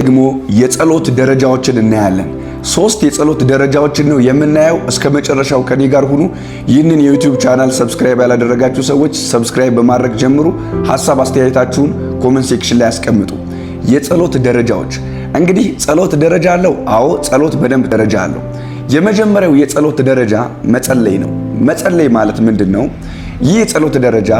ደግሞ የጸሎት ደረጃዎችን እናያለን። 3 የጸሎት ደረጃዎችን ነው የምናየው። እስከ መጨረሻው ከኔ ጋር ሁኑ። ይህንን የዩቲዩብ ቻናል ሰብስክራይብ ያላደረጋችሁ ሰዎች ሰብስክራይብ በማድረግ ጀምሩ። ሐሳብ አስተያየታችሁን ኮሜንት ሴክሽን ላይ ያስቀምጡ። የጸሎት ደረጃዎች እንግዲህ ጸሎት ደረጃ አለው። አዎ ጸሎት በደንብ ደረጃ አለው። የመጀመሪያው የጸሎት ደረጃ መጸለይ ነው። መጸለይ ማለት ምንድነው? ይህ የጸሎት ደረጃ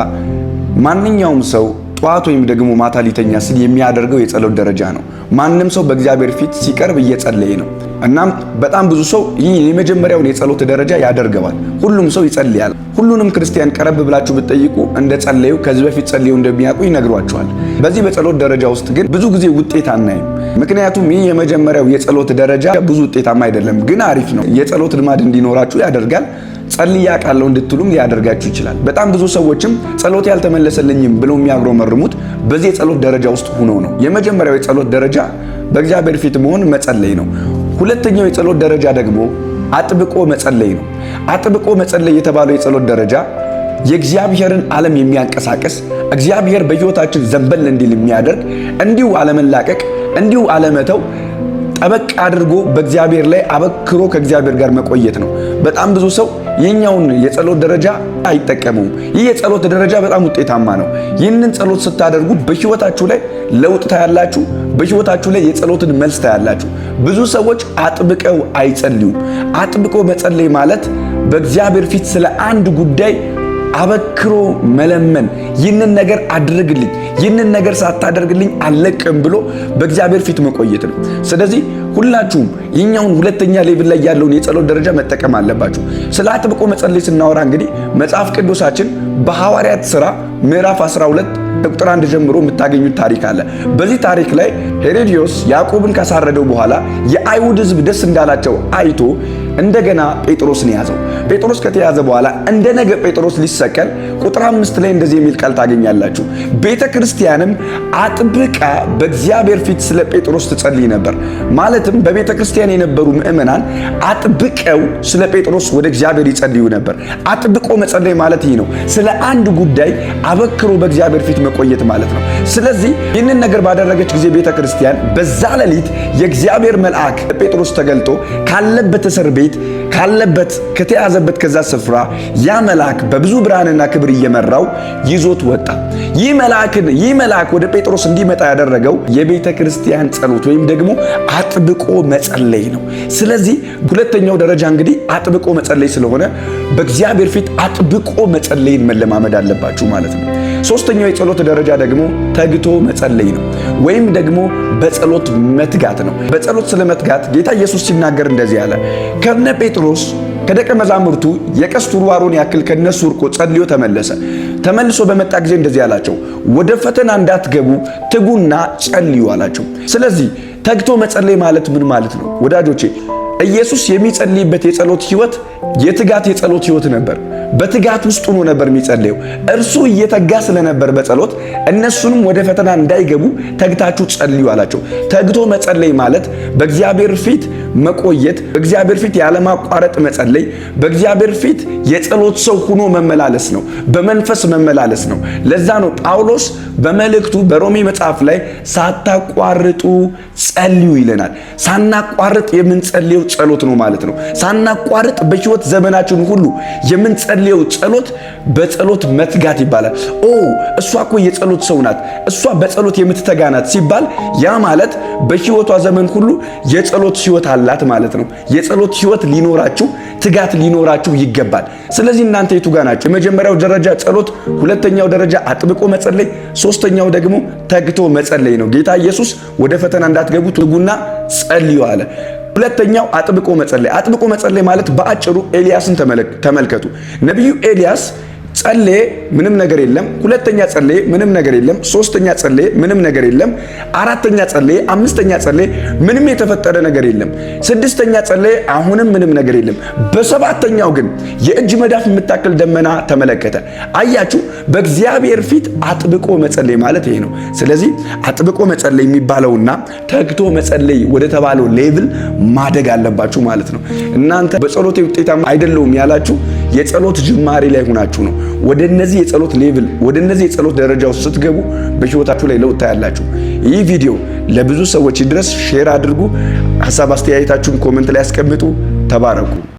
ማንኛውም ሰው ጧት ወይም ደግሞ ማታ ሊተኛ ሲል የሚያደርገው የጸሎት ደረጃ ነው። ማንም ሰው በእግዚአብሔር ፊት ሲቀርብ እየጸለየ ነው። እናም በጣም ብዙ ሰው ይህ የመጀመሪያውን የጸሎት ደረጃ ያደርገዋል። ሁሉም ሰው ይጸልያል። ሁሉንም ክርስቲያን ቀረብ ብላችሁ ብትጠይቁ እንደ ጸለዩ ከዚህ በፊት ጸልየው እንደሚያውቁ ይነግሯቸዋል። በዚህ በጸሎት ደረጃ ውስጥ ግን ብዙ ጊዜ ውጤት አናይም። ምክንያቱም ይህ የመጀመሪያው የጸሎት ደረጃ ብዙ ውጤታማ አይደለም፣ ግን አሪፍ ነው። የጸሎት ልማድ እንዲኖራችሁ ያደርጋል። ጸልያ ቃለው እንድትሉም ሊያደርጋችሁ ይችላል። በጣም ብዙ ሰዎችም ጸሎት ያልተመለሰልኝም ብለው የሚያግሮመርሙት በዚህ የጸሎት ደረጃ ውስጥ ሆኖ ነው። የመጀመሪያው የጸሎት ደረጃ በእግዚአብሔር ፊት መሆን መጸለይ ነው። ሁለተኛው የጸሎት ደረጃ ደግሞ አጥብቆ መጸለይ ነው። አጥብቆ መጸለይ የተባለው የጸሎት ደረጃ የእግዚአብሔርን ዓለም የሚያንቀሳቅስ እግዚአብሔር በሕይወታችን ዘንበል እንዲል የሚያደርግ እንዲሁ አለመላቀቅ፣ እንዲሁ አለመተው ጠበቅ አድርጎ በእግዚአብሔር ላይ አበክሮ ከእግዚአብሔር ጋር መቆየት ነው። በጣም ብዙ ሰው የኛውን የጸሎት ደረጃ አይጠቀመውም። ይህ የጸሎት ደረጃ በጣም ውጤታማ ነው። ይህንን ጸሎት ስታደርጉ በሕይወታችሁ ላይ ለውጥ ታያላችሁ። በሕይወታችሁ ላይ የጸሎትን መልስ ታያላችሁ። ብዙ ሰዎች አጥብቀው አይጸልዩም። አጥብቆ መጸለይ ማለት በእግዚአብሔር ፊት ስለ አንድ ጉዳይ አበክሮ መለመን፣ ይህንን ነገር አድርግልኝ፣ ይህንን ነገር ሳታደርግልኝ አልለቅም ብሎ በእግዚአብሔር ፊት መቆየት ነው። ስለዚህ ሁላችሁም የኛውን ሁለተኛ ሌቭል ላይ ያለውን የጸሎት ደረጃ መጠቀም አለባችሁ። ስለ አጥብቆ መጸለይ ስናወራ እንግዲህ መጽሐፍ ቅዱሳችን በሐዋርያት ሥራ ምዕራፍ 12 ቁጥር 1 ጀምሮ የምታገኙት ታሪክ አለ። በዚህ ታሪክ ላይ ሄሮድዮስ ያዕቆብን ካሳረደው በኋላ የአይሁድ ሕዝብ ደስ እንዳላቸው አይቶ እንደገና ጴጥሮስን ያዘው። ጴጥሮስ ከተያዘ በኋላ እንደነገ ጴጥሮስ ሊሰቀል ቁጥር 5 ላይ እንደዚህ የሚል ቃል ታገኛላችሁ። ቤተ ክርስቲያንም አጥብቃ በእግዚአብሔር ፊት ስለ ጴጥሮስ ትጸልይ ነበር። ማለትም በቤተ ክርስቲያን የነበሩ ምእመናን አጥብቀው ስለ ጴጥሮስ ወደ እግዚአብሔር ይጸልዩ ነበር። አጥብቆ መጸለይ ማለት ይህ ነው። ስለ አንድ ጉዳይ አበክሮ በእግዚአብሔር ፊት መቆየት ማለት ነው። ስለዚህ ይህንን ነገር ባደረገች ጊዜ ቤተ ክርስቲያን በዛ ሌሊት የእግዚአብሔር መልአክ ጴጥሮስ ተገልጦ ካለበት እስር ቤት ካለበት ከተያዘበት ከዛ ስፍራ ያ መልአክ በብዙ ብርሃንና ክብር እየመራው ይዞት ወጣ። ይህ መልአክ ወደ ጴጥሮስ እንዲመጣ ያደረገው የቤተ ክርስቲያን ጸሎት ወይም ደግሞ አጥብቆ መጸለይ ነው። ስለዚህ ሁለተኛው ደረጃ እንግዲህ አጥብቆ መጸለይ ስለሆነ በእግዚአብሔር ፊት አጥብቆ መጸለይን መለማመድ አለባችሁ ማለት ነው። ሶስተኛው የጸሎት ደረጃ ደግሞ ተግቶ መጸለይ ነው፣ ወይም ደግሞ በጸሎት መትጋት ነው። በጸሎት ስለ መትጋት ጌታ ኢየሱስ ሲናገር እንደዚህ አለ። ከነ ጴጥሮስ ከደቀ መዛሙርቱ የቀስት ውርዋሮን ያክል ከነሱ ርቆ ጸልዮ ተመለሰ። ተመልሶ በመጣ ጊዜ እንደዚህ አላቸው፣ ወደ ፈተና እንዳትገቡ ትጉና ጸልዩ አላቸው። ስለዚህ ተግቶ መጸለይ ማለት ምን ማለት ነው ወዳጆቼ? ኢየሱስ የሚጸልይበት የጸሎት ሕይወት የትጋት የጸሎት ሕይወት ነበር። በትጋት ውስጥ ሆኖ ነበር የሚጸልየው። እርሱ እየተጋ ስለነበር በጸሎት እነሱንም ወደ ፈተና እንዳይገቡ ተግታችሁ ጸልዩ አላቸው። ተግቶ መጸለይ ማለት በእግዚአብሔር ፊት መቆየት፣ በእግዚአብሔር ፊት ያለማቋረጥ መጸለይ፣ በእግዚአብሔር ፊት የጸሎት ሰው ሆኖ መመላለስ ነው፣ በመንፈስ መመላለስ ነው። ለዛ ነው ጳውሎስ በመልእክቱ በሮሜ መጽሐፍ ላይ ሳታቋርጡ ጸልዩ ይለናል። ሳናቋርጥ የምንጸልየው ጸሎት ነው ማለት ነው። ሳናቋርጥ በሕይወት ዘመናችን ሁሉ የምንጸልየው ጸሎት በጸሎት መትጋት ይባላል። እሷ እኮ የጸሎት ሰው ናት፣ እሷ በጸሎት የምትተጋ ናት ሲባል ያ ማለት በሕይወቷ ዘመን ሁሉ የጸሎት ሕይወት አላት ማለት ነው። የጸሎት ሕይወት ሊኖራችሁ፣ ትጋት ሊኖራችሁ ይገባል። ስለዚህ እናንተ የቱ ጋር ናችሁ? የመጀመሪያው ደረጃ ጸሎት፣ ሁለተኛው ደረጃ አጥብቆ መጸለይ፣ ሶስተኛው ደግሞ ተግቶ መጸለይ ነው። ጌታ ኢየሱስ ወደ ፈተና እንዳትገቡ ትጉና ጸልዩ አለ። ሁለተኛው አጥብቆ መጸለይ። አጥብቆ መጸለይ ማለት በአጭሩ ኤልያስን ተመልከቱ። ነቢዩ ኤልያስ ጸለየ፣ ምንም ነገር የለም። ሁለተኛ ጸለየ፣ ምንም ነገር የለም። ሶስተኛ ጸለየ፣ ምንም ነገር የለም። አራተኛ ጸለየ፣ አምስተኛ ጸለየ፣ ምንም የተፈጠረ ነገር የለም። ስድስተኛ ጸለየ፣ አሁንም ምንም ነገር የለም። በሰባተኛው ግን የእጅ መዳፍ የምታክል ደመና ተመለከተ። አያችሁ፣ በእግዚአብሔር ፊት አጥብቆ መጸለይ ማለት ይሄ ነው። ስለዚህ አጥብቆ መጸለይ የሚባለውና ተግቶ መጸለይ ወደ ተባለው ሌቭል ማደግ አለባችሁ ማለት ነው። እናንተ በጸሎቴ ውጤታማ አይደለሁም ያላችሁ የጸሎት ጅማሬ ላይ ሆናችሁ ነው። ወደ እነዚህ የጸሎት ሌቭል፣ ወደ እነዚህ የጸሎት ደረጃዎች ስትገቡ በህይወታችሁ ላይ ለውጥ ታያላችሁ። ይህ ቪዲዮ ለብዙ ሰዎች ይድረስ። ሼር አድርጉ። ሐሳብ አስተያየታችሁን ኮሜንት ላይ አስቀምጡ። ተባረኩ።